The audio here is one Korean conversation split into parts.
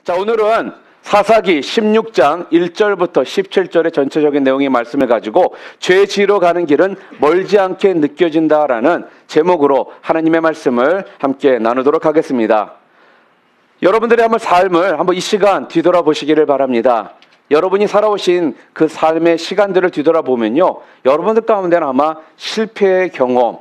자, 오늘은 사사기 16장 1절부터 17절의 전체적인 내용의 말씀을 가지고 죄 지으러 가는 길은 멀지 않게 느껴진다라는 제목으로 하나님의 말씀을 함께 나누도록 하겠습니다. 여러분들의 한번 삶을 한번 이 시간 뒤돌아보시기를 바랍니다. 여러분이 살아오신 그 삶의 시간들을 뒤돌아보면요, 여러분들 가운데는 아마 실패의 경험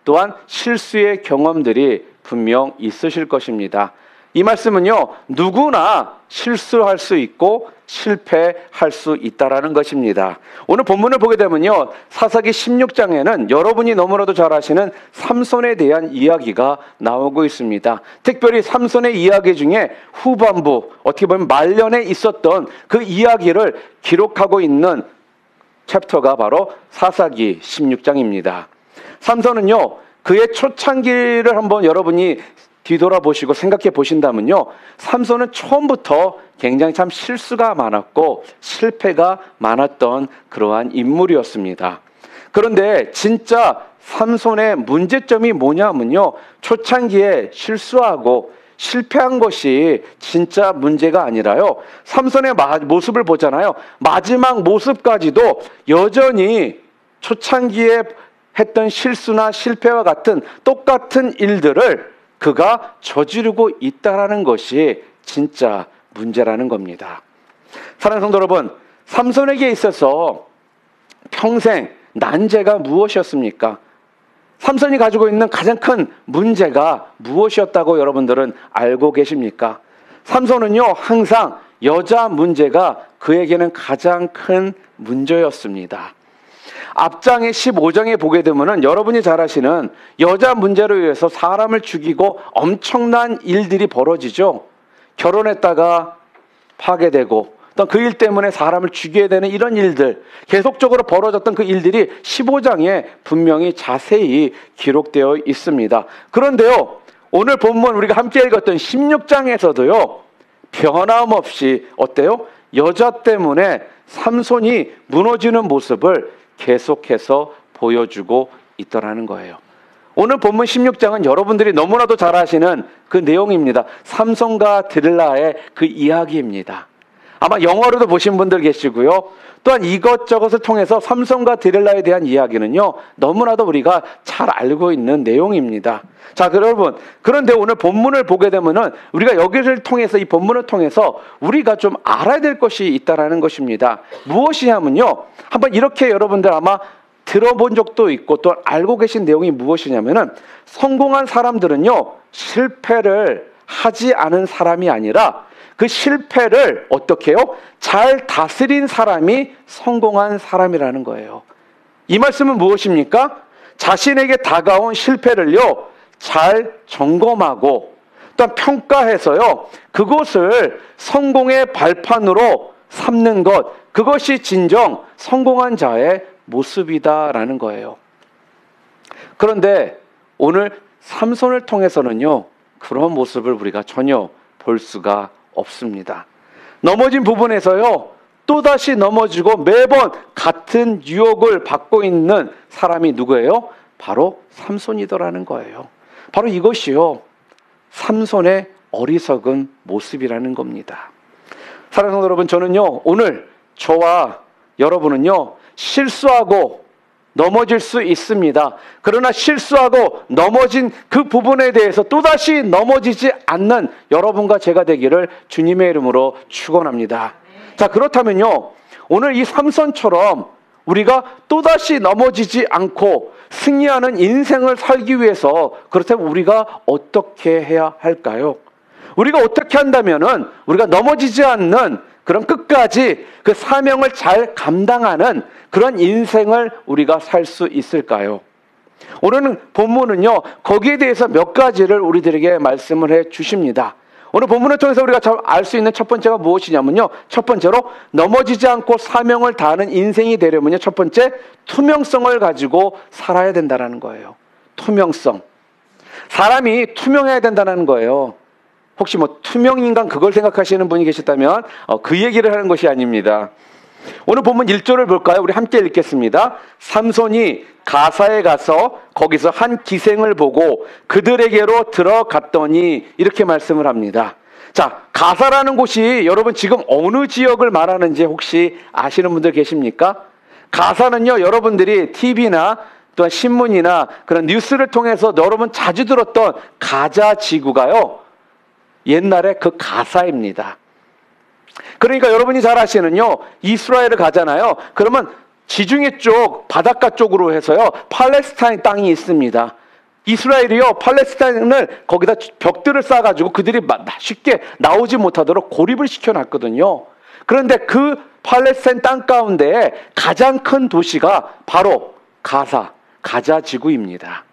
또한 실수의 경험들이 분명 있으실 것입니다. 이 말씀은요, 누구나 실수할 수 있고 실패할 수 있다라는 것입니다. 오늘 본문을 보게 되면요, 사사기 16장에는 여러분이 너무나도 잘 아시는 삼손에 대한 이야기가 나오고 있습니다. 특별히 삼손의 이야기 중에 후반부, 어떻게 보면 말년에 있었던 그 이야기를 기록하고 있는 챕터가 바로 사사기 16장입니다. 삼손은요, 그의 초창기를 한번 여러분이 뒤돌아보시고 생각해 보신다면요, 삼손은 처음부터 굉장히 참 실수가 많았고 실패가 많았던 그러한 인물이었습니다. 그런데 진짜 삼손의 문제점이 뭐냐면요, 초창기에 실수하고 실패한 것이 진짜 문제가 아니라요, 삼손의 모습을 보잖아요. 마지막 모습까지도 여전히 초창기에 했던 실수나 실패와 같은 똑같은 일들을 그가 저지르고 있다라는 것이 진짜 문제라는 겁니다. 사랑하는 성도 여러분, 삼손에게 있어서 평생 난제가 무엇이었습니까? 삼손이 가지고 있는 가장 큰 문제가 무엇이었다고 여러분들은 알고 계십니까? 삼손은요, 항상 여자 문제가 그에게는 가장 큰 문제였습니다. 앞장의 15장에 보게 되면은 여러분이 잘 아시는 여자 문제로 인해서 사람을 죽이고 엄청난 일들이 벌어지죠. 결혼했다가 파괴되고 또 그 일 때문에 사람을 죽여야 되는 이런 일들, 계속적으로 벌어졌던 그 일들이 15장에 분명히 자세히 기록되어 있습니다. 그런데요, 오늘 본문 우리가 함께 읽었던 16장에서도요, 변함없이 어때요? 여자 때문에 삼손이 무너지는 모습을 계속해서 보여주고 있더라는 거예요. 오늘 본문 16장은 여러분들이 너무나도 잘 아시는 그 내용입니다. 삼손과 들릴라의 그 이야기입니다. 아마 영어로도 보신 분들 계시고요, 또한 이것저것을 통해서 삼손과 들릴라에 대한 이야기는요, 너무나도 우리가 잘 알고 있는 내용입니다. 자, 여러분, 그런데 오늘 본문을 보게 되면은 우리가 여기를 통해서, 이 본문을 통해서 우리가 좀 알아야 될 것이 있다라는 것입니다. 무엇이냐면요, 한번 이렇게 여러분들 아마 들어본 적도 있고 또 알고 계신 내용이 무엇이냐면은, 성공한 사람들은요, 실패를 하지 않은 사람이 아니라 그 실패를 어떻게 해요? 잘 다스린 사람이 성공한 사람이라는 거예요. 이 말씀은 무엇입니까? 자신에게 다가온 실패를요, 잘 점검하고 또한 평가해서요, 그것을 성공의 발판으로 삼는 것, 그것이 진정 성공한 자의 모습이다라는 거예요. 그런데 오늘 삼손을 통해서는요, 그런 모습을 우리가 전혀 볼 수가 없습니다. 넘어진 부분에서요, 또다시 넘어지고 매번 같은 유혹을 받고 있는 사람이 누구예요? 바로 삼손이더라는 거예요. 바로 이것이요, 삼손의 어리석은 모습이라는 겁니다. 사랑하는 성도 여러분, 저는요, 오늘 저와 여러분은요, 실수하고 넘어질 수 있습니다. 그러나 실수하고 넘어진 그 부분에 대해서 또다시 넘어지지 않는 여러분과 제가 되기를 주님의 이름으로 축원합니다. 자, 그렇다면요, 오늘 이 삼손처럼 우리가 또다시 넘어지지 않고 승리하는 인생을 살기 위해서, 그렇다면 우리가 어떻게 해야 할까요? 우리가 어떻게 한다면은 우리가 넘어지지 않는 그런 끝까지 그 사명을 잘 감당하는 그런 인생을 우리가 살 수 있을까요? 오늘은 본문은요, 거기에 대해서 몇 가지를 우리들에게 말씀을 해 주십니다. 오늘 본문을 통해서 우리가 알 수 있는 첫 번째가 무엇이냐면요, 첫 번째로 넘어지지 않고 사명을 다하는 인생이 되려면요, 첫 번째, 투명성을 가지고 살아야 된다는 거예요. 투명성. 사람이 투명해야 된다는 거예요. 혹시 뭐 투명인간 그걸 생각하시는 분이 계셨다면 그 얘기를 하는 것이 아닙니다. 오늘 본문 1절을 볼까요? 우리 함께 읽겠습니다. 삼손이 가사에 가서 거기서 한 기생을 보고 그들에게로 들어갔더니, 이렇게 말씀을 합니다. 자, 가사라는 곳이 여러분 지금 어느 지역을 말하는지 혹시 아시는 분들 계십니까? 가사는요, 여러분들이 TV나 또한 신문이나 그런 뉴스를 통해서 여러분 자주 들었던 가자 지구가요, 옛날에 그 가사입니다. 그러니까 여러분이 잘 아시는요, 이스라엘을 가잖아요. 그러면 지중해 쪽, 바닷가 쪽으로 해서요, 팔레스타인 땅이 있습니다. 이스라엘이요, 팔레스타인을 거기다 벽들을 쌓아가지고 그들이 쉽게 나오지 못하도록 고립을 시켜놨거든요. 그런데 그 팔레스타인 땅 가운데 가장 큰 도시가 바로 가자 지구입니다.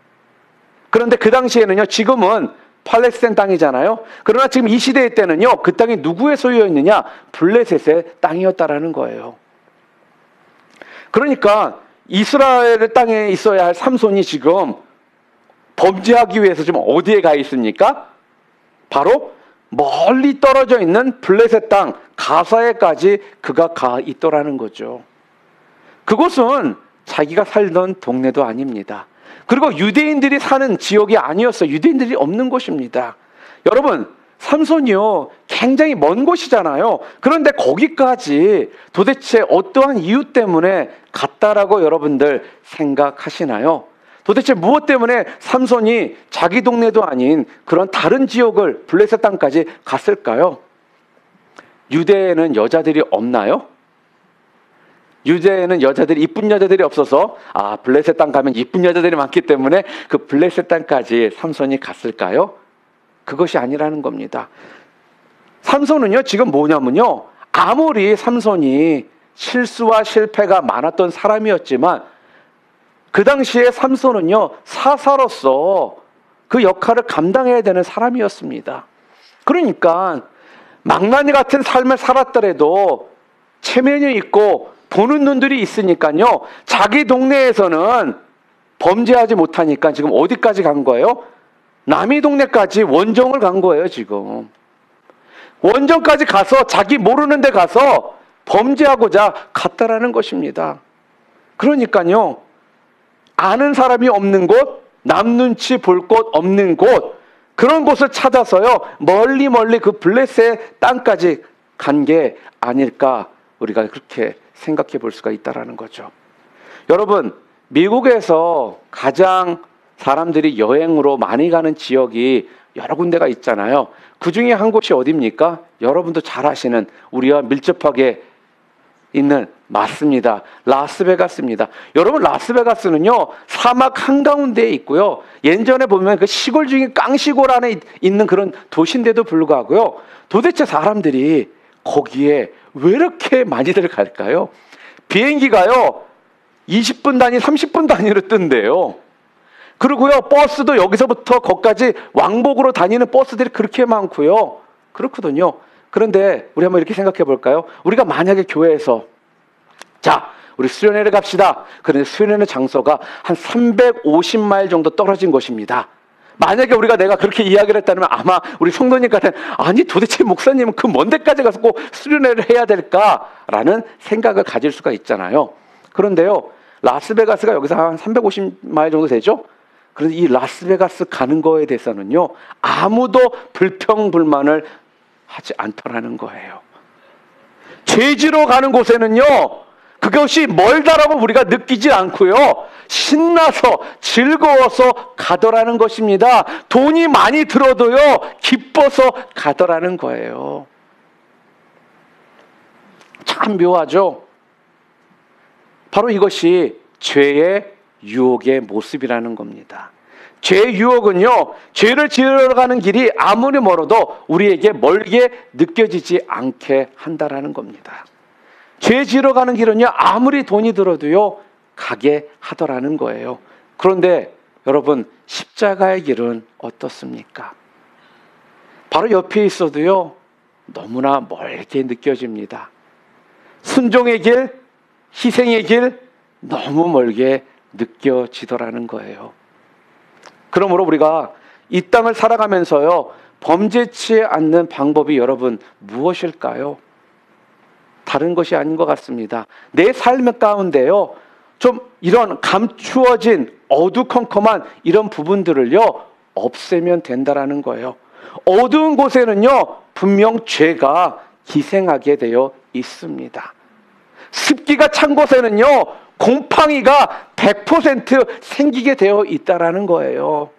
그런데 그 당시에는요, 지금은 팔레스타인 땅이잖아요. 그러나 지금 이 시대 때는요, 그 땅이 누구의 소유였느냐? 블레셋의 땅이었다라는 거예요. 그러니까 이스라엘 땅에 있어야 할 삼손이 지금 범죄하기 위해서 지금 어디에 가 있습니까? 바로 멀리 떨어져 있는 블레셋 땅 가사에까지 그가 가 있더라는 거죠. 그곳은 자기가 살던 동네도 아닙니다. 그리고 유대인들이 사는 지역이 아니었어요. 유대인들이 없는 곳입니다. 여러분, 삼손이요, 굉장히 먼 곳이잖아요. 그런데 거기까지 도대체 어떠한 이유 때문에 갔다라고 여러분들 생각하시나요? 도대체 무엇 때문에 삼손이 자기 동네도 아닌 그런 다른 지역을 블레셋 땅까지 갔을까요? 유대에는 여자들이 없나요? 유대에는 여자들이, 이쁜 여자들이 없어서 블레셋 땅 가면 이쁜 여자들이 많기 때문에 그 블레셋 땅까지 삼손이 갔을까요? 그것이 아니라는 겁니다. 삼손은요, 지금 뭐냐면요, 아무리 삼손이 실수와 실패가 많았던 사람이었지만 그 당시에 삼손은요, 사사로서 그 역할을 감당해야 되는 사람이었습니다. 그러니까 망나니 같은 삶을 살았더라도 체면이 있고 보는 눈들이 있으니까요, 자기 동네에서는 범죄하지 못하니까 지금 어디까지 간 거예요? 남의 동네까지 원정을 간 거예요, 지금. 원정까지 가서 자기 모르는 데 가서 범죄하고자 갔다라는 것입니다. 그러니까요, 아는 사람이 없는 곳, 남 눈치 볼 곳 없는 곳, 그런 곳을 찾아서요, 멀리 그 블레셋 땅까지 간 게 아닐까, 우리가 그렇게 생각해 볼 수가 있다라는 거죠. 여러분, 미국에서 가장 사람들이 여행으로 많이 가는 지역이 여러 군데가 있잖아요. 그 중에 한 곳이 어디입니까? 여러분도 잘 아시는, 우리와 밀접하게 있는, 맞습니다, 라스베가스입니다. 여러분, 라스베가스는요, 사막 한가운데에 있고요, 예전에 보면 그 시골 중에 깡시골 안에 있는 그런 도시인데도 불구하고요, 도대체 사람들이 거기에 왜 이렇게 많이들 갈까요? 비행기가요 20분 단위, 30분 단위로 뜬대요. 그리고요, 버스도 여기서부터 거기까지 왕복으로 다니는 버스들이 그렇게 많고요. 그렇거든요. 그런데 우리 한번 이렇게 생각해 볼까요? 우리가 만약에 교회에서, 자, 우리 수련회를 갑시다. 그런데 수련회 장소가 한 350마일 정도 떨어진 곳입니다. 만약에 내가 그렇게 이야기를 했다면 아마 우리 성도님께서는, 아니 도대체 목사님은 그 먼 데까지 가서 꼭 수련회를 해야 될까라는 생각을 가질 수가 있잖아요. 그런데요, 라스베가스가 여기서 한 350마일 정도 되죠? 그래서 이 라스베가스 가는 거에 대해서는요, 아무도 불평불만을 하지 않더라는 거예요. 죄지로 가는 곳에는요, 그것이 멀다라고 우리가 느끼지 않고요, 신나서 즐거워서 가더라는 것입니다. 돈이 많이 들어도요, 기뻐서 가더라는 거예요. 참 묘하죠? 바로 이것이 죄의 유혹의 모습이라는 겁니다. 죄의 유혹은요, 죄를 지으러 가는 길이 아무리 멀어도 우리에게 멀게 느껴지지 않게 한다라는 겁니다. 죄 지으러 가는 길은요, 아무리 돈이 들어도요, 가게 하더라는 거예요. 그런데 여러분, 십자가의 길은 어떻습니까? 바로 옆에 있어도요, 너무나 멀게 느껴집니다. 순종의 길, 희생의 길, 너무 멀게 느껴지더라는 거예요. 그러므로 우리가 이 땅을 살아가면서요, 범죄치 않는 방법이 여러분 무엇일까요? 다른 것이 아닌 것 같습니다. 내 삶 가운데요, 좀 이런 감추어진 어두컴컴한 이런 부분들을요, 없애면 된다라는 거예요. 어두운 곳에는요, 분명 죄가 기생하게 되어 있습니다. 습기가 찬 곳에는요, 곰팡이가 100% 생기게 되어 있다라는 거예요.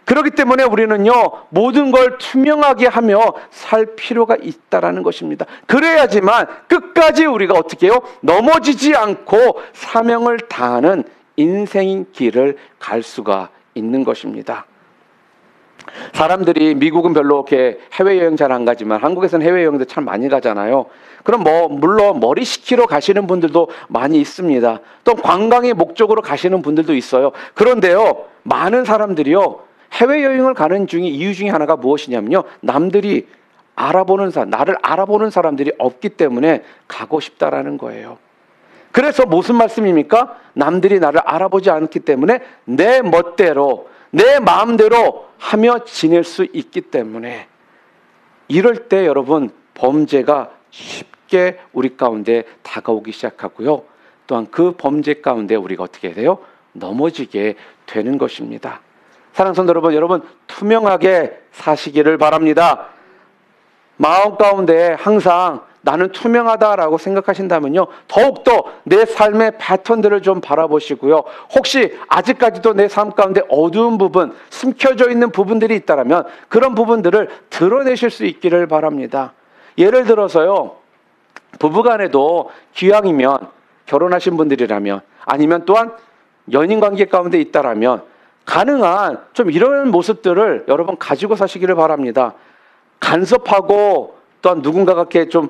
그렇기 때문에 우리는요, 모든 걸 투명하게 하며 살 필요가 있다라는 것입니다. 그래야지만 끝까지 우리가 어떻게 해요? 넘어지지 않고 사명을 다하는 인생의 길을 갈 수가 있는 것입니다. 사람들이 미국은 별로 이렇게 해외여행 잘 안 가지만 한국에서는 해외여행도 참 많이 가잖아요. 그럼 물론 머리 식히러 가시는 분들도 많이 있습니다. 또 관광의 목적으로 가시는 분들도 있어요. 그런데요, 많은 사람들이요, 해외여행을 가는 이유 중에 하나가 무엇이냐면요, 남들이 나를 알아보는 사람들이 없기 때문에 가고 싶다라는 거예요. 그래서 무슨 말씀입니까? 남들이 나를 알아보지 않기 때문에 내 멋대로, 내 마음대로 하며 지낼 수 있기 때문에, 이럴 때 여러분, 범죄가 쉽게 우리 가운데 다가오기 시작하고요, 또한 그 범죄 가운데 우리가 어떻게 돼요? 넘어지게 되는 것입니다. 사랑하는 성도 여러분, 투명하게 사시기를 바랍니다. 마음 가운데 항상 나는 투명하다라고 생각하신다면요, 더욱더 내 삶의 패턴들을 좀 바라보시고요, 혹시 아직까지도 내 삶 가운데 어두운 부분, 숨겨져 있는 부분들이 있다면 그런 부분들을 드러내실 수 있기를 바랍니다. 예를 들어서요, 부부간에도 기왕이면 결혼하신 분들이라면, 아니면 또한 연인관계 가운데 있다라면 가능한 좀 이런 모습들을 여러분 가지고 사시기를 바랍니다. 간섭하고 또한 누군가가 이렇게 좀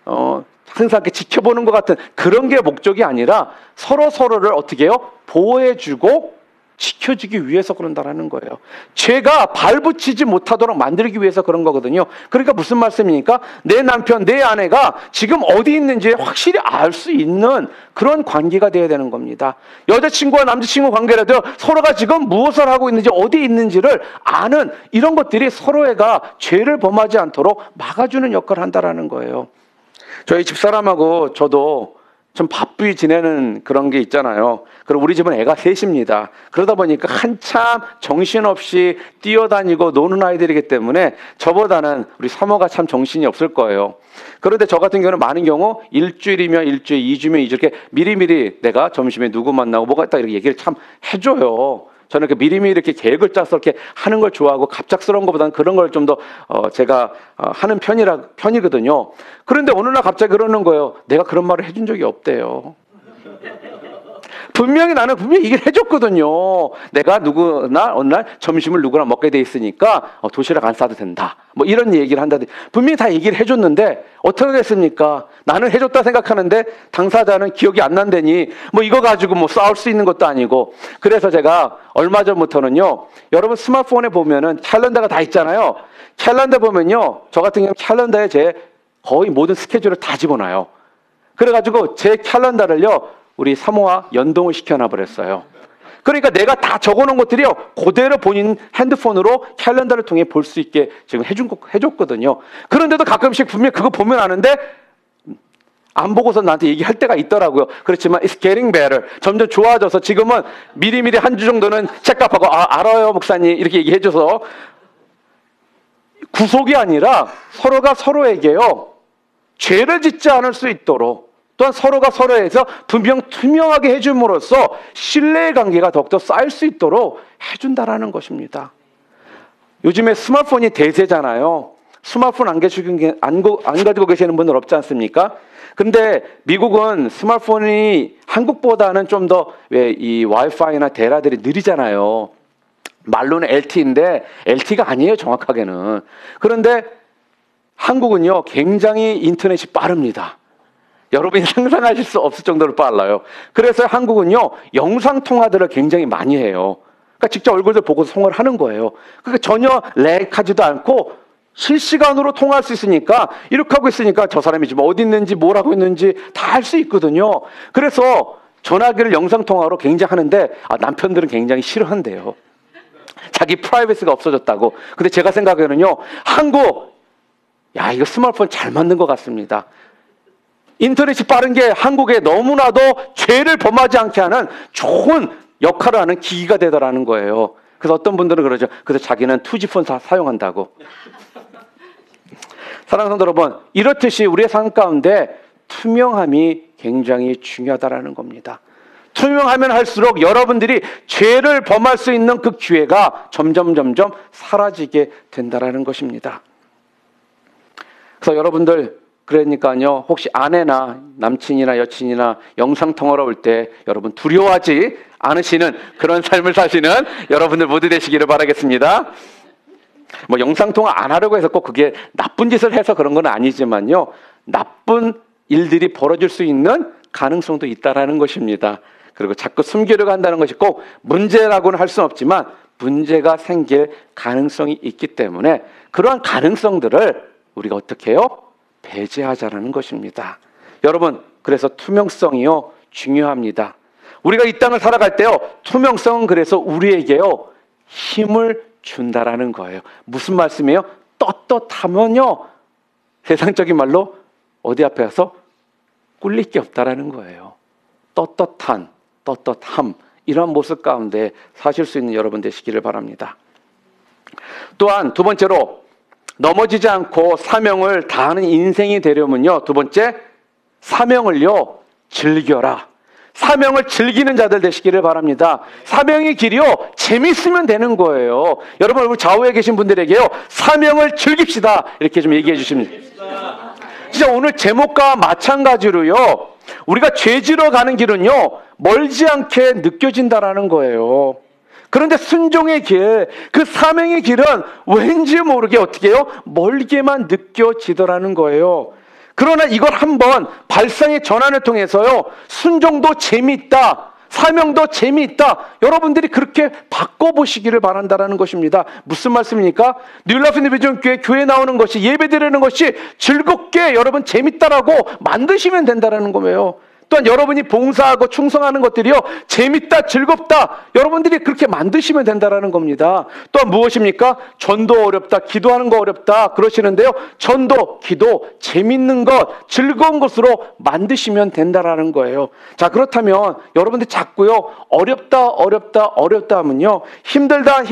항상 이렇게 지켜보는 것 같은 그런 게 목적이 아니라 서로를 어떻게 해요? 보호해주고 지켜주기 위해서 그런다라는 거예요. 죄가 발붙이지 못하도록 만들기 위해서 그런 거거든요. 그러니까 무슨 말씀입니까? 내 남편, 내 아내가 지금 어디 있는지 확실히 알 수 있는 그런 관계가 되어야 되는 겁니다. 여자친구와 남자친구 관계라도 서로가 지금 무엇을 하고 있는지, 어디 있는지를 아는 이런 것들이 서로가 죄를 범하지 않도록 막아주는 역할을 한다라는 거예요. 저희 집사람하고 저도 좀 바쁘게 지내는 그런 게 있잖아요. 그리고 우리 집은 애가 셋입니다. 그러다 보니까 한참 정신없이 뛰어다니고 노는 아이들이기 때문에 저보다는 우리 사모가 참 정신이 없을 거예요. 그런데 저 같은 경우는 많은 경우 일주일이면 일주일, 2주면 2주 이렇게 미리미리 내가 점심에 누구 만나고 뭐가 있다 이렇게 얘기를 참 해줘요. 저는 이렇게 미리미리 이렇게 계획을 짜서 이렇게 하는 걸 좋아하고 갑작스러운 것보다는 그런 걸 좀 더 제가 하는 편이거든요. 그런데 어느 날 갑자기 그러는 거예요. 내가 그런 말을 해준 적이 없대요. 나는 분명히 얘기를 해줬거든요. 내가 어느 날 점심을 누구랑 먹게 돼 있으니까 도시락 안 싸도 된다. 뭐 이런 얘기를 한다든지 분명히 다 얘기를 해줬는데 어떻게 됐습니까? 나는 해줬다 생각하는데 당사자는 기억이 안 난다니 뭐 이거 가지고 뭐 싸울 수 있는 것도 아니고. 그래서 제가 얼마 전부터는요, 여러분 스마트폰에 보면은 캘린더가 다 있잖아요. 캘린더 보면요, 저 같은 경우는 캘린더에 제 거의 모든 스케줄을 다 집어넣어요. 그래가지고 제 캘린더를요, 우리 사모와 연동을 시켜놔버렸어요. 그러니까 내가 다 적어놓은 것들이요, 그대로 본인 핸드폰으로 캘린더를 통해 볼 수 있게 지금 해줬거든요. 그런데도 가끔씩 분명히 그거 보면 아는데 안 보고서 나한테 얘기할 때가 있더라고요. 그렇지만 it's getting better. 점점 좋아져서 지금은 미리미리 한 주 정도는 체크업하고 알아요 목사님 이렇게 얘기해줘서 구속이 아니라 서로가 서로에게요, 죄를 짓지 않을 수 있도록, 또한 서로가 서로에서 분명 투명하게 해줌으로써 신뢰의 관계가 더욱더 쌓일 수 있도록 해준다라는 것입니다. 요즘에 스마트폰이 대세잖아요. 스마트폰 안 가지고 계시는 분들 없지 않습니까? 근데 미국은 스마트폰이 한국보다는 좀 더 이 와이파이나 데라들이 느리잖아요. 말로는 LTE인데 LTE가 아니에요, 정확하게는. 그런데 한국은요, 굉장히 인터넷이 빠릅니다. 여러분이 상상하실 수 없을 정도로 빨라요. 그래서 한국은요, 영상통화들을 굉장히 많이 해요. 그러니까 직접 얼굴들 보고 통화를 하는 거예요. 그러니까 전혀 렉하지도 않고 실시간으로 통화할 수 있으니까, 이렇게 하고 있으니까 저 사람이 지금 어디 있는지 뭘 하고 있는지 다 알 수 있거든요. 그래서 전화기를 영상통화로 굉장히 하는데 남편들은 굉장히 싫어한대요. 자기 프라이버시가 없어졌다고. 근데 제가 생각에는요, 이거 스마트폰 잘 만든 것 같습니다. 인터넷이 빠른 게 한국에 너무나도 죄를 범하지 않게 하는 좋은 역할을 하는 기기가 되더라는 거예요. 그래서 어떤 분들은 그러죠. 그래서 자기는 2G폰 사용한다고. 사랑하는 성도 여러분, 이렇듯이 우리의 삶 가운데 투명함이 굉장히 중요하다라는 겁니다. 투명하면 할수록 여러분들이 죄를 범할 수 있는 그 기회가 점점 사라지게 된다라는 것입니다. 그래서 여러분들, 그러니까요, 혹시 아내나 남친이나 여친이나 영상통화로 올 때 여러분 두려워하지 않으시는 그런 삶을 사시는 여러분들 모두 되시기를 바라겠습니다. 뭐 영상통화 안 하려고 해서 꼭 그게 나쁜 짓을 해서 그런 건 아니지만요, 나쁜 일들이 벌어질 수 있는 가능성도 있다라는 것입니다. 그리고 자꾸 숨기려고 한다는 것이 꼭 문제라고는 할 수는 없지만 문제가 생길 가능성이 있기 때문에 그러한 가능성들을 우리가 어떻게 해요? 배제하자라는 것입니다. 여러분, 그래서 투명성이요, 중요합니다. 우리가 이 땅을 살아갈 때요, 투명성은 그래서 우리에게요, 힘을 준다라는 거예요. 무슨 말씀이에요? 떳떳하면요, 세상적인 말로 어디 앞에 가서 꿀릴 게 없다라는 거예요. 떳떳함, 이런 모습 가운데 사실 수 있는 여러분 되시기를 바랍니다. 또한 두 번째로, 넘어지지 않고 사명을 다하는 인생이 되려면요, 두 번째, 사명을요, 즐겨라. 사명을 즐기는 자들 되시기를 바랍니다. 사명의 길이요, 재밌으면 되는 거예요. 여러분, 우리 좌우에 계신 분들에게요, 사명을 즐깁시다, 이렇게 좀 얘기해 주시면. 진짜 오늘 제목과 마찬가지로요, 우리가 죄지러 가는 길은요, 멀지 않게 느껴진다라는 거예요. 그런데 순종의 길, 그 사명의 길은 왠지 모르게 어떻게 해요? 멀게만 느껴지더라는 거예요. 그러나 이걸 한번 발상의 전환을 통해서요, 순종도 재미있다, 사명도 재미있다, 여러분들이 그렇게 바꿔보시기를 바란다라는 것입니다. 무슨 말씀입니까? 뉴라이프 비전 교회 나오는 것이, 예배 드리는 것이 즐겁게 여러분 재밌다라고 만드시면 된다라는 거예요. 또한 여러분이 봉사하고 충성하는 것들이요, 재밌다, 즐겁다, 여러분들이 그렇게 만드시면 된다라는 겁니다. 또한 무엇입니까? 전도 어렵다, 기도하는 거 어렵다 그러시는데요, 전도, 기도, 재밌는 것, 즐거운 것으로 만드시면 된다라는 거예요. 자, 그렇다면 여러분들 자꾸요, 어렵다 하면요, 힘들다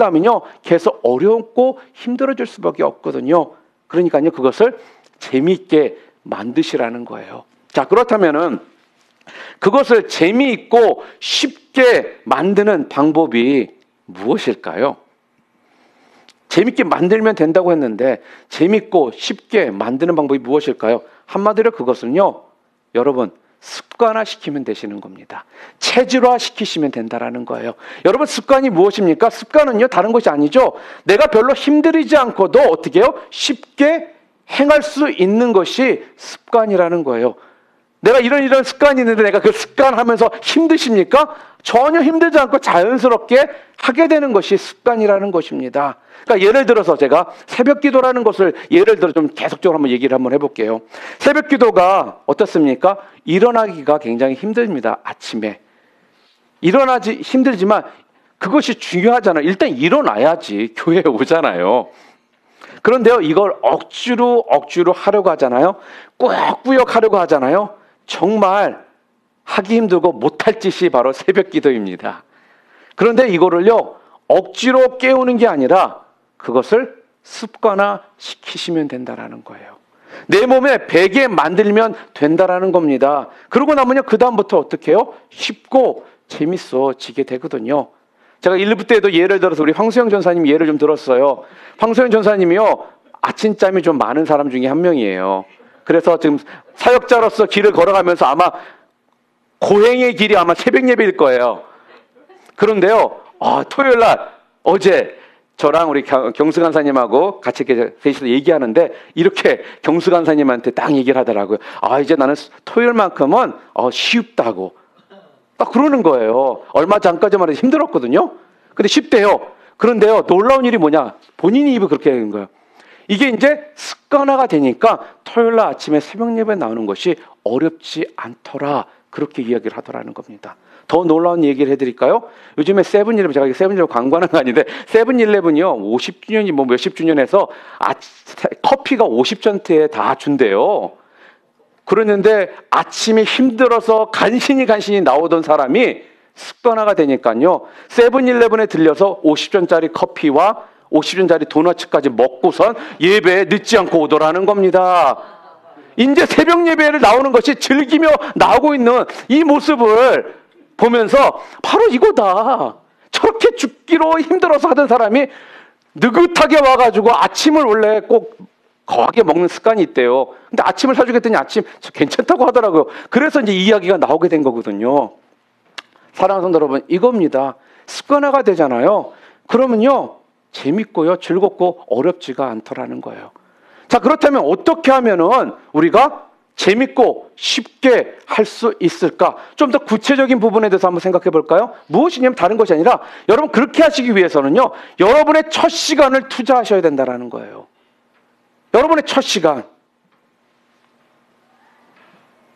하면요, 계속 어렵고 힘들어질 수밖에 없거든요. 그러니까요, 그것을 재미있게 만드시라는 거예요. 자, 그렇다면은 그것을 재미있고 쉽게 만드는 방법이 무엇일까요? 재밌게 만들면 된다고 했는데 재밌고 쉽게 만드는 방법이 무엇일까요? 한마디로 그것은요, 여러분, 습관화시키면 되시는 겁니다. 체질화시키시면 된다라는 거예요. 여러분, 습관이 무엇입니까? 습관은요, 다른 것이 아니죠. 내가 별로 힘들이지 않고도 어떻게 해요? 쉽게 행할 수 있는 것이 습관이라는 거예요. 내가 이런 습관이 있는데 내가 그 습관 하면서 힘드십니까? 전혀 힘들지 않고 자연스럽게 하게 되는 것이 습관이라는 것입니다. 그러니까 예를 들어서 제가 새벽 기도라는 것을 예를 들어 좀 계속적으로 한번 얘기를 한번 해볼게요. 새벽 기도가 어떻습니까? 일어나기가 굉장히 힘듭니다. 아침에. 일어나지 힘들지만 그것이 중요하잖아요. 일단 일어나야지 교회에 오잖아요. 그런데요, 이걸 억지로 하려고 하잖아요. 꾸역꾸역 하려고 하잖아요. 정말 하기 힘들고 못할 짓이 바로 새벽 기도입니다. 그런데 이거를요, 억지로 깨우는 게 아니라 그것을 습관화 시키시면 된다라는 거예요. 내 몸에 배게 만들면 된다라는 겁니다. 그러고 나면요, 그 다음부터 어떻게 해요? 쉽고 재밌어지게 되거든요. 제가 1부 때도 예를 들어서 우리 황수영 전사님 예를 좀 들었어요. 황수영 전사님이요, 아침잠이 좀 많은 사람 중에 한 명이에요. 그래서 지금 사역자로서 길을 걸어가면서 아마 고행의 길이 아마 새벽 예배일 거예요. 그런데요, 토요일 날 어제 저랑 우리 경수 간사님하고 같이 이렇게 셋이서 얘기하는데 이렇게 경수 간사님한테 딱 얘기를 하더라고요. 이제 나는 토요일만큼은 쉽다고 딱 그러는 거예요. 얼마 전까지만 해도 힘들었거든요. 근데 쉽대요. 그런데요, 놀라운 일이 뭐냐, 본인이 입을 그렇게 하는 거예요. 이게 이제 습관화가 되니까 토요일 날 아침에 새벽 예배 나오는 것이 어렵지 않더라, 그렇게 이야기를 하더라는 겁니다. 더 놀라운 얘기를 해드릴까요? 요즘에 세븐일레븐, 제가 세븐일레븐 광고하는 거 아닌데 세븐일레븐이요, 50주년이 뭐 몇십 주년 해서 커피가 50센트에 다 준대요. 그러는데 아침에 힘들어서 간신히 나오던 사람이 습관화가 되니까요, 세븐일레븐에 들려서 50전짜리 커피와 50원짜리 도넛까지 먹고선 예배에 늦지 않고 오더라는 겁니다. 이제 새벽 예배를 나오는 것이 즐기며 나오고 있는 이 모습을 보면서 바로 이거다. 저렇게 죽기로 힘들어서 하던 사람이 느긋하게 와가지고 아침을 원래 꼭 거하게 먹는 습관이 있대요. 근데 아침을 사주겠더니 아침 괜찮다고 하더라고요. 그래서 이제 이 이야기가 나오게 된 거거든요. 사랑하는 성도 여러분, 이겁니다. 습관화가 되잖아요. 그러면요, 재밌고요, 즐겁고 어렵지가 않더라는 거예요. 자, 그렇다면 어떻게 하면은 우리가 재밌고 쉽게 할 수 있을까? 좀 더 구체적인 부분에 대해서 한번 생각해 볼까요? 무엇이냐면 다른 것이 아니라 여러분 그렇게 하시기 위해서는요, 여러분의 첫 시간을 투자하셔야 된다는 거예요. 여러분의 첫 시간.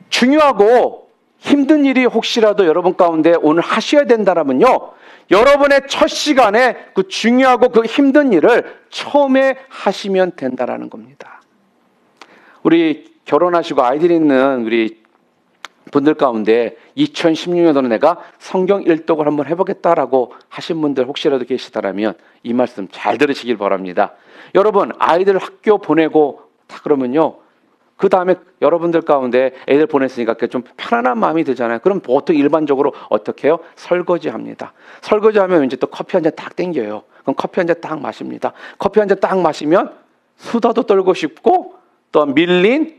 중요하고 힘든 일이 혹시라도 여러분 가운데 오늘 하셔야 된다면요, 여러분의 첫 시간에 그 중요하고 그 힘든 일을 처음에 하시면 된다는 겁니다. 우리 결혼하시고 아이들 있는 우리 분들 가운데 2016년도에 내가 성경 일독을 한번 해보겠다라고 하신 분들 혹시라도 계시다라면 이 말씀 잘 들으시길 바랍니다. 여러분, 아이들 학교 보내고 다 그러면요, 그 다음에 여러분들 가운데 애들 보냈으니까 좀 편안한 마음이 들잖아요. 그럼 보통 일반적으로 어떻게 해요? 설거지합니다. 설거지하면 이제 또 커피 한 잔 딱 땡겨요. 그럼 커피 한 잔 딱 마십니다. 커피 한 잔 딱 마시면 수다도 떨고 싶고, 또한 밀린,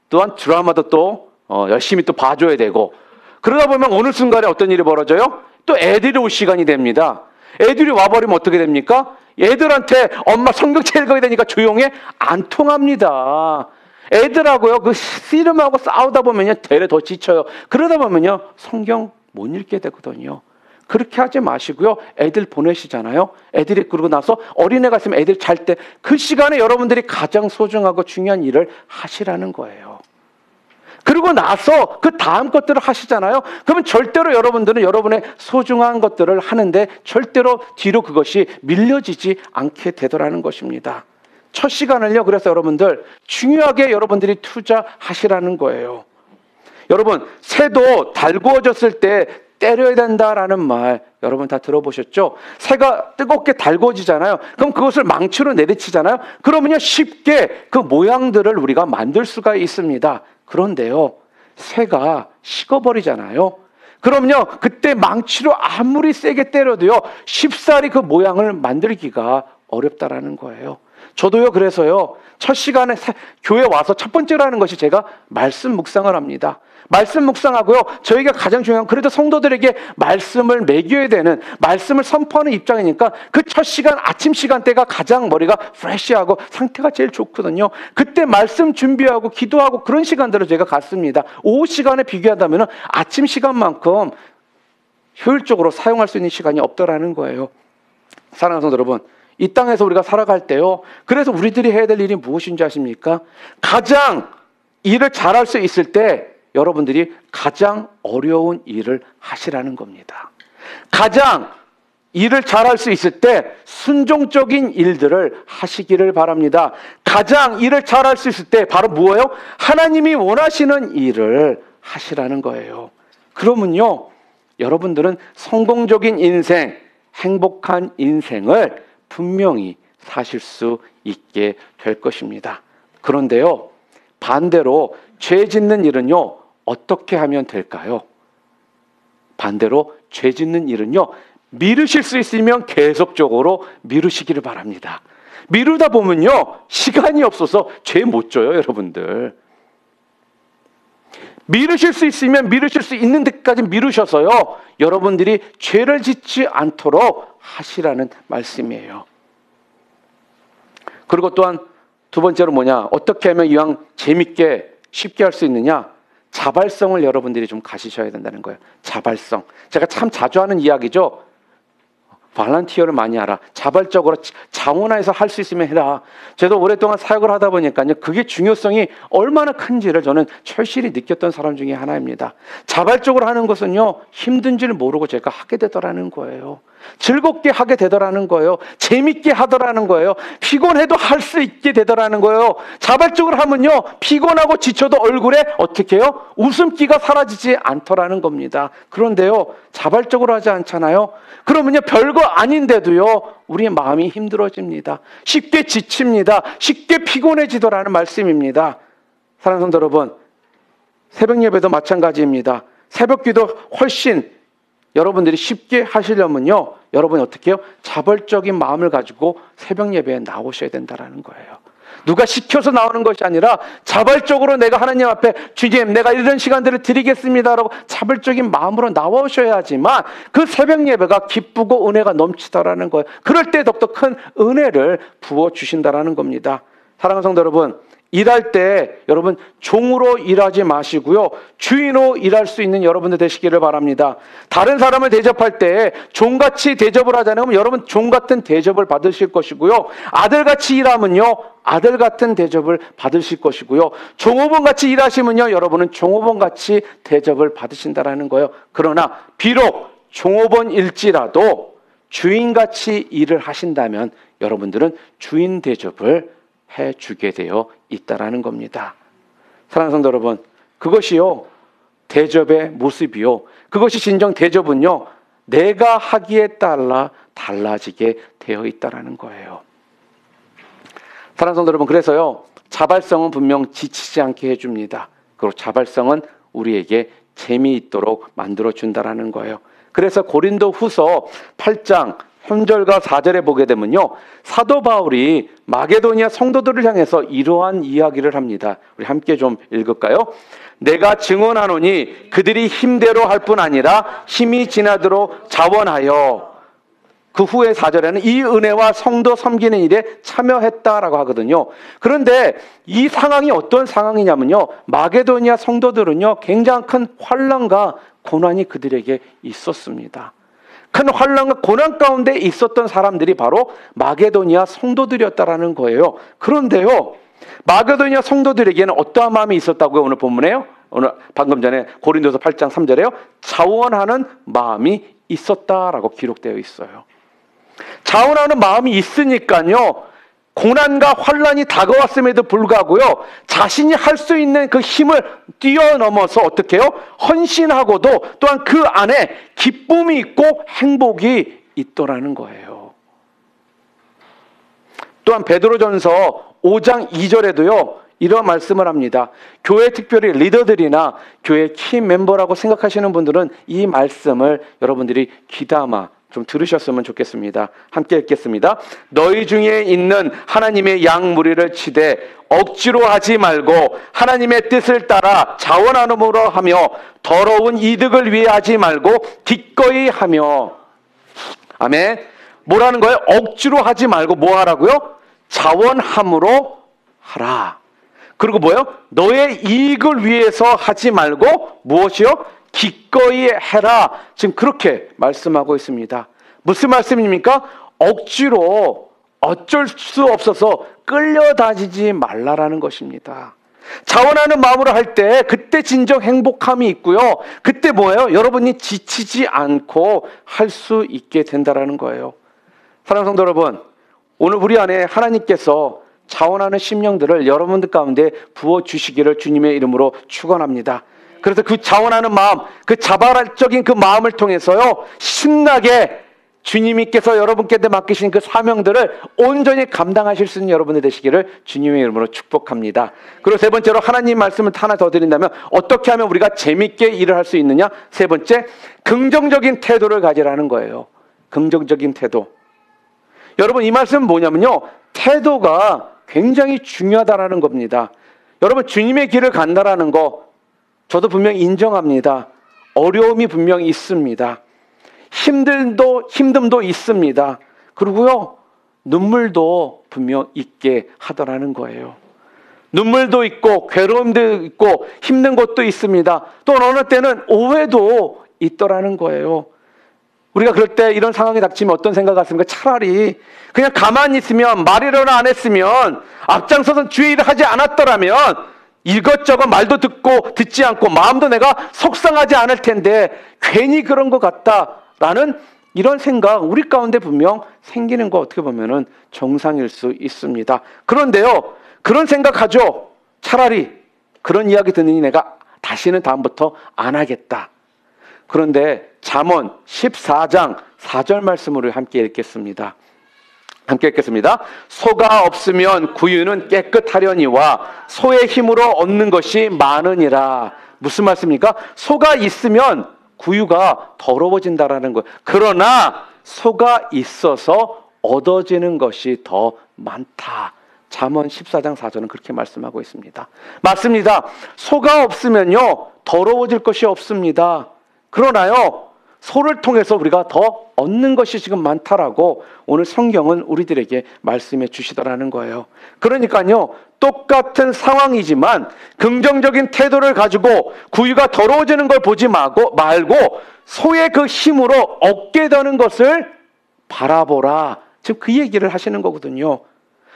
또한 드라마도 또 열심히 또 봐줘야 되고, 그러다 보면 어느 순간에 어떤 일이 벌어져요? 또 애들이 올 시간이 됩니다. 애들이 와버리면 어떻게 됩니까? 애들한테 엄마 성경책 읽어야 되니까 조용해? 안 통합니다. 애들하고요, 그 씨름하고 싸우다 보면요, 되레 더 지쳐요. 그러다 보면요, 성경 못 읽게 되거든요. 그렇게 하지 마시고요, 애들 보내시잖아요. 애들이 그러고 나서 어린애가 있으면 애들 잘 때 그 시간에 여러분들이 가장 소중하고 중요한 일을 하시라는 거예요. 그리고 나서 그 다음 것들을 하시잖아요. 그러면 절대로 여러분들은 여러분의 소중한 것들을 하는데 절대로 뒤로 그것이 밀려지지 않게 되더라는 것입니다. 첫 시간을요, 그래서 여러분들 중요하게 여러분들이 투자하시라는 거예요. 여러분, 새도 달구어졌을 때 때려야 된다라는 말 여러분 다 들어보셨죠? 새가 뜨겁게 달궈지잖아요. 그럼 그것을 망치로 내리치잖아요. 그러면요, 쉽게 그 모양들을 우리가 만들 수가 있습니다. 그런데요, 새가 식어버리잖아요. 그럼요, 그때 망치로 아무리 세게 때려도요, 쉽사리 그 모양을 만들기가 어렵다라는 거예요. 저도요, 그래서요, 첫 시간에 교회 와서 첫 번째로 하는 것이 제가 말씀 묵상을 합니다. 말씀 묵상하고요, 저희가 가장 중요한, 그래도 성도들에게 말씀을 먹여야 되는, 말씀을 선포하는 입장이니까 그 첫 시간, 아침 시간대가 가장 머리가 프레시하고 상태가 제일 좋거든요. 그때 말씀 준비하고 기도하고 그런 시간들을 제가 갖습니다. 오후 시간에 비교한다면 아침 시간만큼 효율적으로 사용할 수 있는 시간이 없더라는 거예요. 사랑하는 성도 여러분, 이 땅에서 우리가 살아갈 때요, 그래서 우리들이 해야 될 일이 무엇인지 아십니까? 가장 일을 잘할 수 있을 때 여러분들이 가장 어려운 일을 하시라는 겁니다. 가장 일을 잘할 수 있을 때 순종적인 일들을 하시기를 바랍니다. 가장 일을 잘할 수 있을 때 바로 뭐예요? 하나님이 원하시는 일을 하시라는 거예요. 그러면요, 여러분들은 성공적인 인생, 행복한 인생을 분명히 사실 수 있게 될 것입니다. 그런데요, 반대로 죄 짓는 일은요, 어떻게 하면 될까요? 반대로 죄 짓는 일은요, 미루실 수 있으면 계속적으로 미루시기를 바랍니다. 미루다 보면요, 시간이 없어서 죄 못 져요, 여러분들. 미루실 수 있으면 미루실 수 있는 데까지 미루셔서요, 여러분들이 죄를 짓지 않도록 하시라는 말씀이에요. 그리고 또한 두 번째로 뭐냐, 어떻게 하면 이왕 재밌게 쉽게 할 수 있느냐, 자발성을 여러분들이 좀 가지셔야 된다는 거예요. 자발성. 제가 참 자주 하는 이야기죠. 발란티어를 많이 하라. 자발적으로 자원하에서 할 수 있으면 해라. 저도 오랫동안 사역을 하다 보니까요, 그게 중요성이 얼마나 큰지를 저는 철실히 느꼈던 사람 중에 하나입니다. 자발적으로 하는 것은요, 힘든 줄 모르고 제가 하게 되더라는 거예요. 즐겁게 하게 되더라는 거예요. 재밌게 하더라는 거예요. 피곤해도 할 수 있게 되더라는 거예요. 자발적으로 하면요, 피곤하고 지쳐도 얼굴에 어떻게 해요? 웃음기가 사라지지 않더라는 겁니다. 그런데요, 자발적으로 하지 않잖아요. 그러면요, 별거 아닌데도요, 우리의 마음이 힘들어집니다. 쉽게 지칩니다. 쉽게 피곤해지더라는 말씀입니다. 사랑하는 성도 여러분, 새벽 예배도 마찬가지입니다. 새벽 기도 훨씬 여러분들이 쉽게 하시려면요, 여러분이 어떻게 해요? 자발적인 마음을 가지고 새벽 예배에 나오셔야 된다는 거예요. 누가 시켜서 나오는 것이 아니라 자발적으로 내가 하나님 앞에 주님, 내가 이런 시간들을 드리겠습니다라고 자발적인 마음으로 나오셔야지만 그 새벽 예배가 기쁘고 은혜가 넘치다라는 거예요. 그럴 때 더욱더 큰 은혜를 부어주신다라는 겁니다. 사랑하는 성도 여러분, 일할 때 여러분 종으로 일하지 마시고요, 주인으로 일할 수 있는 여러분들 되시기를 바랍니다. 다른 사람을 대접할 때 종같이 대접을 하잖아요. 그럼 여러분 종같은 대접을 받으실 것이고요, 아들같이 일하면요, 아들같은 대접을 받으실 것이고요, 종업원같이 일하시면요, 여러분은 종업원같이 대접을 받으신다라는 거예요. 그러나 비록 종업원일지라도 주인같이 일을 하신다면 여러분들은 주인 대접을 해주게 되어 있다라는 겁니다. 사랑하는 성도 여러분, 그것이요, 대접의 모습이요, 그것이 진정 대접은요, 내가 하기에 따라 달라지게 되어 있다라는 거예요. 사랑하는 성도 여러분, 그래서요, 자발성은 분명 지치지 않게 해줍니다. 그리고 자발성은 우리에게 재미있도록 만들어준다라는 거예요. 그래서 고린도 후서 8장 3절과 4절에 보게 되면요, 사도 바울이 마게도니아 성도들을 향해서 이러한 이야기를 합니다. 우리 함께 좀 읽을까요? 내가 증언하노니 그들이 힘대로 할 뿐 아니라 힘이 지나도록 자원하여, 그 후에 4절에는 이 은혜와 성도 섬기는 일에 참여했다라고 하거든요. 그런데 이 상황이 어떤 상황이냐면요, 마게도니아 성도들은요, 굉장히 큰 환난과 고난이 그들에게 있었습니다. 큰 환난과 고난 가운데 있었던 사람들이 바로 마게도니아 성도들이었다라는 거예요. 그런데요, 마게도니아 성도들에게는 어떠한 마음이 있었다고요? 오늘 본문에요? 오늘 방금 전에 고린도서 8장 3절에요. 자원하는 마음이 있었다라고 기록되어 있어요. 자원하는 마음이 있으니까요, 고난과 환난이 다가왔음에도 불구하고요, 자신이 할 수 있는 그 힘을 뛰어넘어서 어떻게 해요? 헌신하고도 또한 그 안에 기쁨이 있고 행복이 있더라는 거예요. 또한 베드로전서 5장 2절에도요, 이런 말씀을 합니다. 교회 특별히 리더들이나 교회 키 멤버라고 생각하시는 분들은 이 말씀을 여러분들이 귀담아 좀 들으셨으면 좋겠습니다. 함께 읽겠습니다. 너희 중에 있는 하나님의 양 무리를 치되 억지로 하지 말고 하나님의 뜻을 따라 자원함으로 하며 더러운 이득을 위해 하지 말고 기꺼이 하며. 아멘. 뭐라는 거예요? 억지로 하지 말고 뭐 하라고요? 자원함으로 하라. 그리고 뭐예요? 너의 이익을 위해서 하지 말고 무엇이요? 기꺼이 해라. 지금 그렇게 말씀하고 있습니다. 무슨 말씀입니까? 억지로 어쩔 수 없어서 끌려다니지 말라라는 것입니다. 자원하는 마음으로 할 때 그때 진정 행복함이 있고요, 그때 뭐예요? 여러분이 지치지 않고 할 수 있게 된다라는 거예요. 사랑하는 성도 여러분, 오늘 우리 안에 하나님께서 자원하는 심령들을 여러분들 가운데 부어주시기를 주님의 이름으로 축원합니다. 그래서 그 자원하는 마음, 그 자발적인 그 마음을 통해서요, 신나게 주님께서 여러분께 맡기신 그 사명들을 온전히 감당하실 수 있는 여러분들 되시기를 주님의 이름으로 축복합니다. 그리고 세 번째로 하나님 말씀을 하나 더 드린다면 어떻게 하면 우리가 재밌게 일을 할 수 있느냐? 세 번째, 긍정적인 태도를 가지라는 거예요. 긍정적인 태도. 여러분, 이 말씀은 뭐냐면요, 태도가 굉장히 중요하다라는 겁니다. 여러분, 주님의 길을 간다라는 거 저도 분명히 인정합니다. 어려움이 분명히 있습니다. 힘듦도 있습니다. 그리고요, 눈물도 분명 있게 하더라는 거예요. 눈물도 있고 괴로움도 있고 힘든 것도 있습니다. 또 어느 때는 오해도 있더라는 거예요. 우리가 그럴 때 이런 상황이 닥치면 어떤 생각 같습니까? 차라리 그냥 가만히 있으면, 말이라도 안 했으면, 앞장서서 주의 일을 하지 않았더라면 이것저것 말도 듣지 않고 마음도 내가 속상하지 않을 텐데 괜히 그런 것 같다라는 이런 생각 우리 가운데 분명 생기는 거 어떻게 보면은 정상일 수 있습니다. 그런데요, 그런 생각하죠. 차라리 그런 이야기 듣느니 내가 다시는 다음부터 안 하겠다. 그런데 잠언 14장 4절 말씀으로 함께 읽겠습니다. 함께 읽겠습니다. 소가 없으면 구유는 깨끗하려니와 소의 힘으로 얻는 것이 많으니라. 무슨 말씀입니까? 소가 있으면 구유가 더러워진다라는 거예요. 그러나 소가 있어서 얻어지는 것이 더 많다. 잠언 14장 4절은 그렇게 말씀하고 있습니다. 맞습니다. 소가 없으면요, 더러워질 것이 없습니다. 그러나요, 소를 통해서 우리가 더 얻는 것이 지금 많다라고 오늘 성경은 우리들에게 말씀해 주시더라는 거예요. 그러니까요, 똑같은 상황이지만 긍정적인 태도를 가지고 구유가 더러워지는 걸 보지 말고 소의 그 힘으로 얻게 되는 것을 바라보라. 지금 그 얘기를 하시는 거거든요.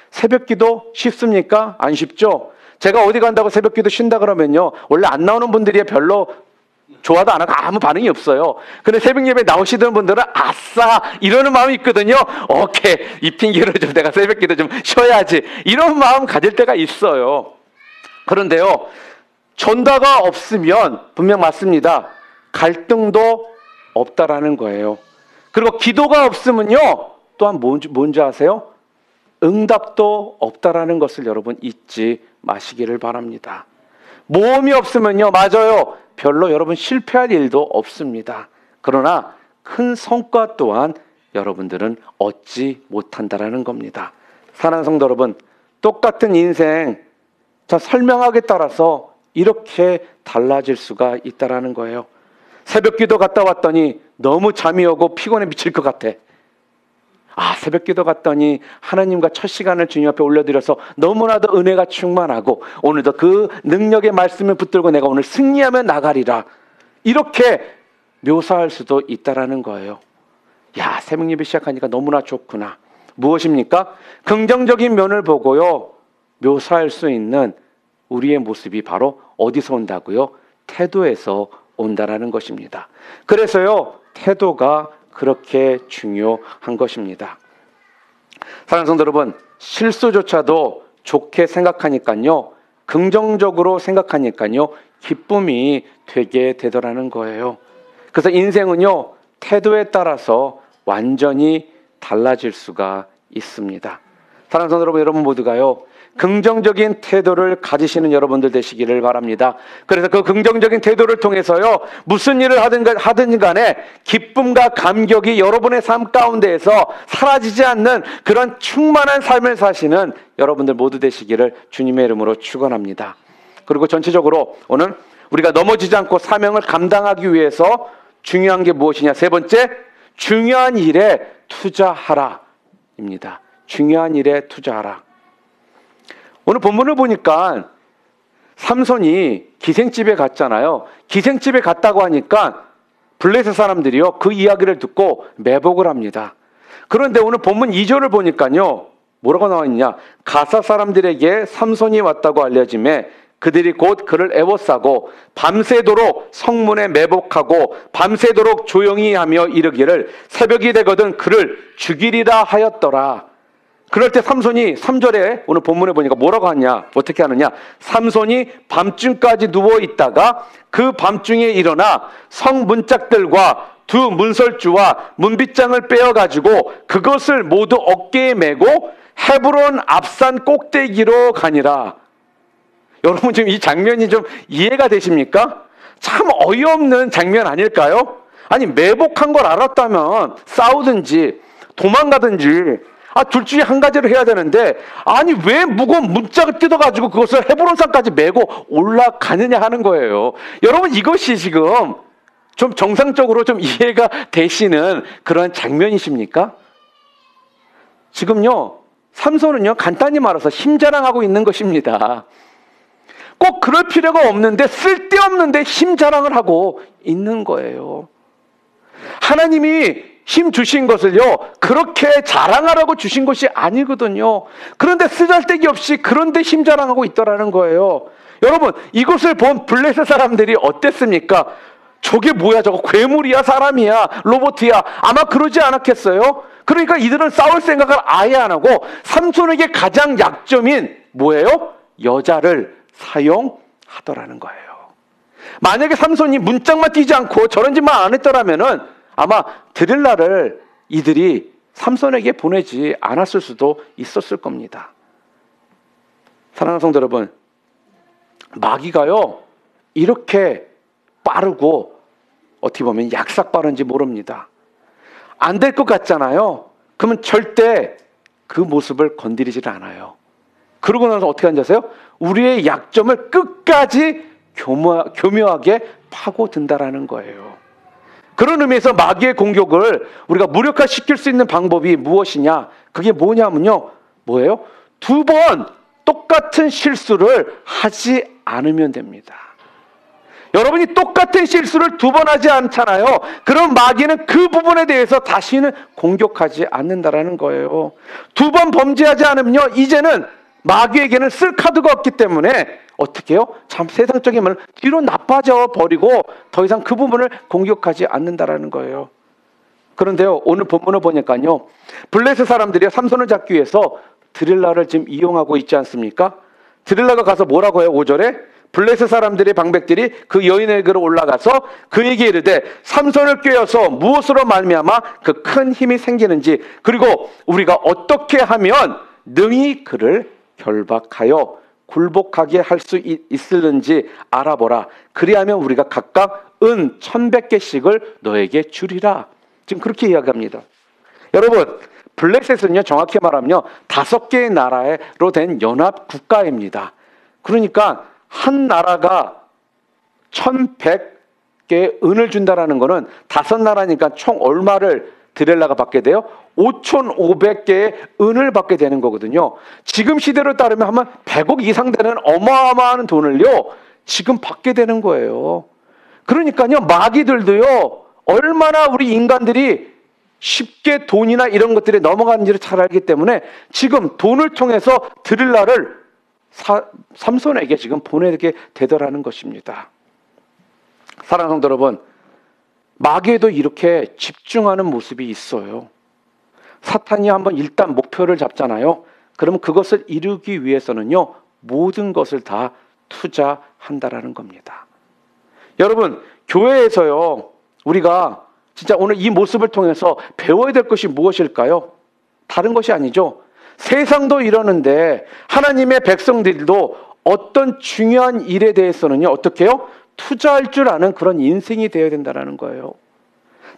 새벽기도 쉽습니까? 안 쉽죠? 제가 어디 간다고 새벽기도 쉰다 그러면요, 원래 안 나오는 분들이 별로 좋아도 안 하고 아무 반응이 없어요. 근데 새벽 예배 나오시던 분들은 아싸 이러는 마음이 있거든요. 오케이, 이 핑계로 좀 내가 새벽기도 좀 쉬어야지, 이런 마음 가질 때가 있어요. 그런데요, 전도가 없으면 분명 맞습니다. 갈등도 없다라는 거예요. 그리고 기도가 없으면요, 또한 뭔지 아세요? 응답도 없다라는 것을 여러분 잊지 마시기를 바랍니다. 모험이 없으면요, 맞아요, 별로 여러분 실패할 일도 없습니다. 그러나 큰 성과 또한 여러분들은 얻지 못한다라는 겁니다. 사랑하는 성도 여러분, 똑같은 인생, 자, 설명하기에 따라서 이렇게 달라질 수가 있다라는 거예요. 새벽기도 갔다 왔더니 너무 잠이 오고 피곤해 미칠 것 같아. 새벽기도 갔더니 하나님과 첫 시간을 주님 앞에 올려드려서 너무나도 은혜가 충만하고 오늘도 그 능력의 말씀을 붙들고 내가 오늘 승리하며 나가리라. 이렇게 묘사할 수도 있다라는 거예요. 야, 새벽 예배 시작하니까 너무나 좋구나. 무엇입니까? 긍정적인 면을 보고요, 묘사할 수 있는 우리의 모습이 바로 어디서 온다고요? 태도에서 온다라는 것입니다. 그래서요, 태도가 그렇게 중요한 것입니다. 사랑하는 성도 여러분, 실수조차도 좋게 생각하니까요, 긍정적으로 생각하니까요, 기쁨이 되게 되더라는 거예요. 그래서 인생은요, 태도에 따라서 완전히 달라질 수가 있습니다. 사랑하는 성도 여러분 모두가요, 긍정적인 태도를 가지시는 여러분들 되시기를 바랍니다. 그래서 그 긍정적인 태도를 통해서요, 무슨 일을 하든 간에 기쁨과 감격이 여러분의 삶 가운데에서 사라지지 않는 그런 충만한 삶을 사시는 여러분들 모두 되시기를 주님의 이름으로 축원합니다. 그리고 전체적으로 오늘 우리가 넘어지지 않고 사명을 감당하기 위해서 중요한 게 무엇이냐? 세 번째, 중요한 일에 투자하라 입니다. 중요한 일에 투자하라. 오늘 본문을 보니까 삼손이 기생집에 갔잖아요. 기생집에 갔다고 하니까 블레셋 사람들이요, 그 이야기를 듣고 매복을 합니다. 그런데 오늘 본문 2절을 보니까요, 뭐라고 나와 있냐? 가사 사람들에게 삼손이 왔다고 알려짐에 그들이 곧 그를 애워싸고 밤새도록 성문에 매복하고 밤새도록 조용히 하며 이르기를 새벽이 되거든 그를 죽이리라 하였더라. 그럴 때 삼손이 3절에 오늘 본문에 보니까 뭐라고 하냐? 어떻게 하느냐? 삼손이 밤중까지 누워 있다가 그 밤중에 일어나 성 문짝들과 두 문설주와 문빗장을 빼어가지고 그것을 모두 어깨에 메고 헤브론 앞산 꼭대기로 가니라. 여러분 지금 이 장면이 좀 이해가 되십니까? 참 어이없는 장면 아닐까요? 아니, 매복한 걸 알았다면 싸우든지 도망가든지 둘 중에 한 가지를 해야 되는데, 아니 왜 무거운 문짝을 뜯어가지고 그것을 헤브론산까지 메고 올라가느냐 하는 거예요. 여러분 이것이 지금 좀 정상적으로 좀 이해가 되시는 그런 장면이십니까? 지금요, 삼손은요, 간단히 말해서 힘자랑하고 있는 것입니다. 꼭 그럴 필요가 없는데 쓸데없는데 힘자랑을 하고 있는 거예요. 하나님이 힘 주신 것을요, 그렇게 자랑하라고 주신 것이 아니거든요. 그런데 쓰잘데기 없이 그런데 힘 자랑하고 있더라는 거예요. 여러분, 이것을 본 블레셋 사람들이 어땠습니까? 저게 뭐야, 저거 괴물이야, 사람이야, 로봇이야, 아마 그러지 않았겠어요? 그러니까 이들은 싸울 생각을 아예 안 하고 삼손에게 가장 약점인 뭐예요? 여자를 사용하더라는 거예요. 만약에 삼손이 문짝만 띄지 않고 저런 짓만 안 했더라면은 아마 드릴라를 이들이 삼손에게 보내지 않았을 수도 있었을 겁니다. 사랑하는 성도 여러분, 마귀가요 이렇게 빠르고 어떻게 보면 약삭 빠른지 모릅니다. 안 될 것 같잖아요. 그러면 절대 그 모습을 건드리질 않아요. 그러고 나서 어떻게 하는지 아세요? 우리의 약점을 끝까지 교묘하게 파고든다라는 거예요. 그런 의미에서 마귀의 공격을 우리가 무력화시킬 수 있는 방법이 무엇이냐? 그게 뭐냐면요. 뭐예요? 2번 똑같은 실수를 하지 않으면 됩니다. 여러분이 똑같은 실수를 2번 하지 않잖아요. 그럼 마귀는 그 부분에 대해서 다시는 공격하지 않는다라는 거예요. 2번 범죄하지 않으면요, 이제는 마귀에게는 쓸 카드가 없기 때문에 어떻게 해요? 참 세상적인 말로 뒤로 나빠져 버리고 더 이상 그 부분을 공격하지 않는다라는 거예요. 그런데요, 오늘 본문을 보니까요, 블레셋 사람들이 삼손을 잡기 위해서 드릴라를 지금 이용하고 있지 않습니까? 드릴라가 가서 뭐라고 해요? 5절에 블레셋 사람들의 방백들이 그 여인에게로 올라가서 그에게 이르되 삼손을 꾀어서 무엇으로 말미암아 그 큰 힘이 생기는지, 그리고 우리가 어떻게 하면 능히 그를 결박하여 굴복하게 할 수 있을는지 알아보라. 그리하면 우리가 각각 은 1,100개씩을 너에게 주리라. 지금 그렇게 이야기합니다. 여러분, 블레셋은요, 정확히 말하면요 5개의 나라로 된 연합 국가입니다. 그러니까 한 나라가 1,100개의 은을 준다라는 거는 5나라니까 총 얼마를 드릴라가 받게 돼요? 5,500개의 은을 받게 되는 거거든요. 지금 시대로 따르면 아마 100억 이상 되는 어마어마한 돈을요 지금 받게 되는 거예요. 그러니까요, 마귀들도요 얼마나 우리 인간들이 쉽게 돈이나 이런 것들이 넘어가는지를 잘 알기 때문에 지금 돈을 통해서 드릴라를 삼손에게 지금 보내게 되더라는 것입니다. 사랑하는 성도 여러분, 마귀에도 이렇게 집중하는 모습이 있어요. 사탄이 한번 일단 목표를 잡잖아요. 그러면 그것을 이루기 위해서는요 모든 것을 다 투자한다라는 겁니다. 여러분, 교회에서요 우리가 진짜 오늘 이 모습을 통해서 배워야 될 것이 무엇일까요? 다른 것이 아니죠. 세상도 이러는데 하나님의 백성들도 어떤 중요한 일에 대해서는요 어떻게 해요? 투자할 줄 아는 그런 인생이 되어야 된다는 거예요.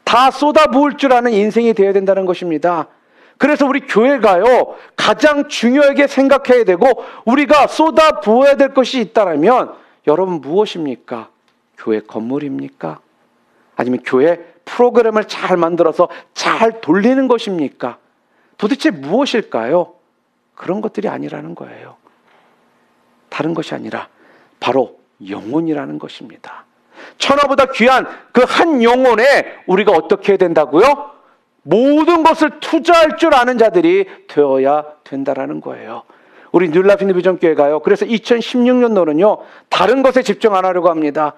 다 쏟아부을 줄 아는 인생이 되어야 된다는 것입니다. 그래서 우리 교회가요 가장 중요하게 생각해야 되고 우리가 쏟아부어야 될 것이 있다면 여러분 무엇입니까? 교회 건물입니까? 아니면 교회 프로그램을 잘 만들어서 잘 돌리는 것입니까? 도대체 무엇일까요? 그런 것들이 아니라는 거예요. 다른 것이 아니라 바로 영혼이라는 것입니다. 천하보다 귀한 그 한 영혼에 우리가 어떻게 해야 된다고요? 모든 것을 투자할 줄 아는 자들이 되어야 된다라는 거예요. 우리 뉴라이프 비전교회가요 그래서 2016년도는요 다른 것에 집중 안 하려고 합니다.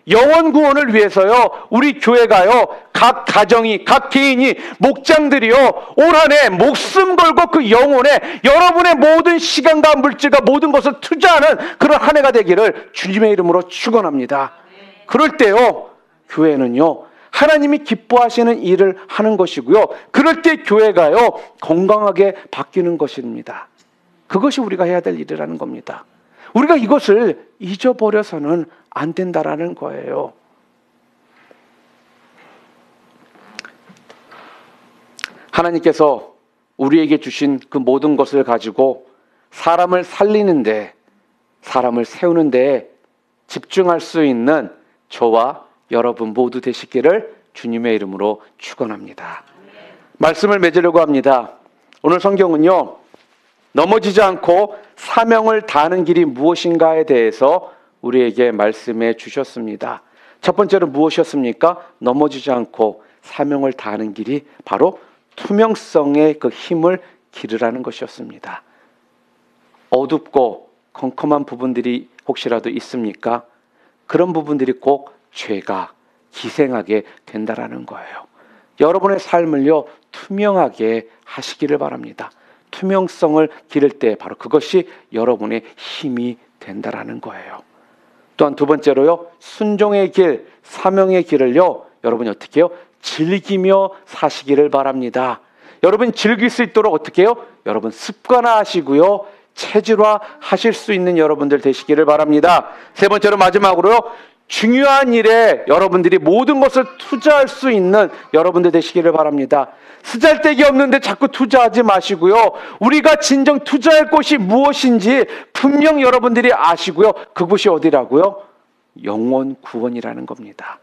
영혼 구원을 위해서요 우리 교회가요 각 가정이 각 개인이 목장들이요 올 한 해 목숨 걸고 그 영혼에 여러분의 모든 시간과 물질과 모든 것을 투자하는 그런 한 해가 되기를 주님의 이름으로 축원합니다. 그럴 때요 교회는요 하나님이 기뻐하시는 일을 하는 것이고요 그럴 때 교회가요 건강하게 바뀌는 것입니다. 그것이 우리가 해야 될 일이라는 겁니다. 우리가 이것을 잊어버려서는 안 된다라는 거예요. 하나님께서 우리에게 주신 그 모든 것을 가지고 사람을 살리는데, 사람을 세우는데 집중할 수 있는 저와 여러분 모두 되시기를 주님의 이름으로 축원합니다. 말씀을 맺으려고 합니다. 오늘 성경은요 넘어지지 않고 사명을 다하는 길이 무엇인가에 대해서 우리에게 말씀해 주셨습니다. 첫 번째로 무엇이었습니까? 넘어지지 않고 사명을 다하는 길이 바로 투명성의 그 힘을 기르라는 것이었습니다. 어둡고 컴컴한 부분들이 혹시라도 있습니까? 그런 부분들이 꼭 죄가 기생하게 된다라는 거예요. 여러분의 삶을요, 투명하게 하시기를 바랍니다. 투명성을 기를 때 바로 그것이 여러분의 힘이 된다라는 거예요. 또한 두 번째로요, 순종의 길, 사명의 길을요, 여러분이 어떻게 해요? 즐기며 사시기를 바랍니다. 여러분 즐길 수 있도록 어떻게 해요? 여러분 습관화하시고요, 체질화하실 수 있는 여러분들 되시기를 바랍니다. 세 번째로 마지막으로요, 중요한 일에 여러분들이 모든 것을 투자할 수 있는 여러분들 되시기를 바랍니다. 쓰잘데기 없는데 자꾸 투자하지 마시고요, 우리가 진정 투자할 곳이 무엇인지 분명 여러분들이 아시고요, 그곳이 어디라고요? 영혼 구원이라는 겁니다.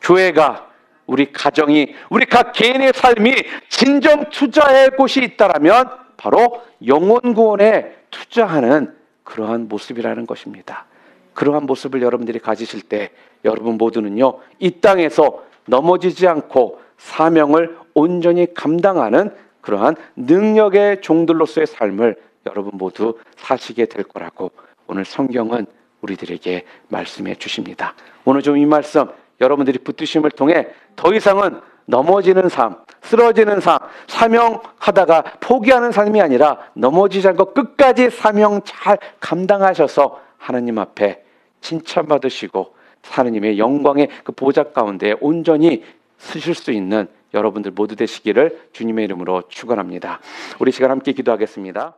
교회가, 우리 가정이, 우리 각 개인의 삶이 진정 투자할 곳이 있다라면 바로 영혼 구원에 투자하는 그러한 모습이라는 것입니다. 그러한 모습을 여러분들이 가지실 때 여러분 모두는요, 이 땅에서 넘어지지 않고 사명을 온전히 감당하는 그러한 능력의 종들로서의 삶을 여러분 모두 사시게 될 거라고 오늘 성경은 우리들에게 말씀해 주십니다. 오늘 좀 이 말씀 여러분들이 붙드심을 통해 더 이상은 넘어지는 삶, 쓰러지는 삶, 사명하다가 포기하는 삶이 아니라 넘어지지 않고 끝까지 사명 잘 감당하셔서 하나님 앞에 칭찬받으시고 하나님의 영광의 그 보좌 가운데 온전히 쓰실 수 있는 여러분들 모두 되시기를 주님의 이름으로 축원합니다. 우리 시간 함께 기도하겠습니다.